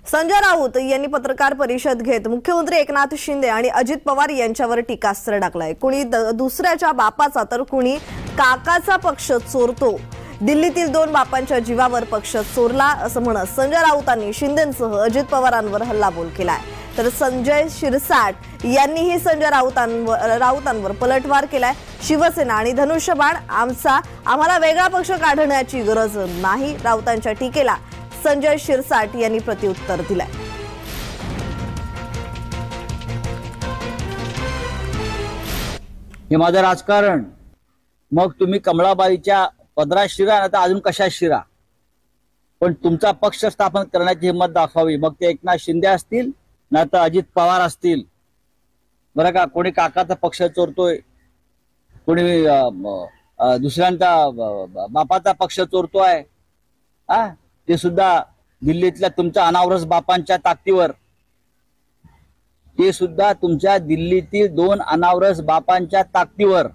संजय राऊत यांनी पत्रकार परिषद घेत मुख्यमंत्री एकनाथ शिंदे आणि अजित पवार यांच्यावर टीकास्त्र टाकलाय। कुणी दुसऱ्याच्या बापाचा तर कुणी काकाचा पक्ष चोरतो। दिल्लीतील दोन बापांच्या जीवावर पक्ष चोरला असं म्हणत संजय राऊतांनी शिंदेंसह अजित पवारांवर हल्लाबोल केलाय। तर संजय शिरसाट यांनीही संजय राऊतांवर पलटवार केलाय। शिवसेना आणि धनुष्यबाण आम्हाला वेगळा पक्ष काढण्याची गरज नाही, राऊतांच्या टीकेला संजय शिरसाट यांनी प्रत्युत्तर दिलंय। हे माझं राजकारण, मग तुम्ही कमळाबाईच्या पदरात शिरा ना तर अजून कशा शिरा, पण तुमचा पक्ष स्थापन करण्याची हिंमत दाखवावी। मग ते एकनाथ शिंदे असतील ना तर अजित पवार असतील, बरं का। कोणी काकाचा पक्ष चोरतोय, कोणी दुसऱ्यांचा बापाचा पक्ष चोरतोय, ते सुद्धा दिल्लीतल्या तुमच्या अनावरस बापांच्या ताकदीवर, ते सुद्धा तुमच्या दिल्लीतील दोन अनावरस बापांच्या ताकदीवर।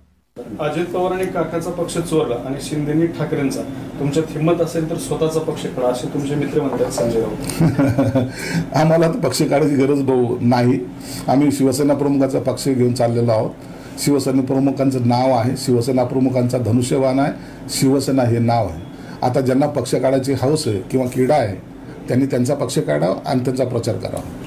अजित पवारांनी काकाचा पक्ष चोरला आणि शिंदेनी ठाकरेंचा, तुमच्यात हिंमत असेल तर स्वतःचा पक्ष काढा असे तुमचे मित्र म्हणतात संजय राऊत। आम्हाला तर पक्ष काढायची गरज नाही। आम्ही शिवसेना प्रमुखाचा पक्ष घेऊन चाललेलो आहोत। शिवसेना प्रमुखांचं नाव आहे, शिवसेना प्रमुखांचा धनुष्यबाण आहे, शिवसेना हे नाव आहे। आता ज्यांना पक्ष काढायची हौस आहे किंवा क्रीडा आहे त्यांनी त्यांचा पक्ष काढावा आणि त्यांचा प्रचार करावा।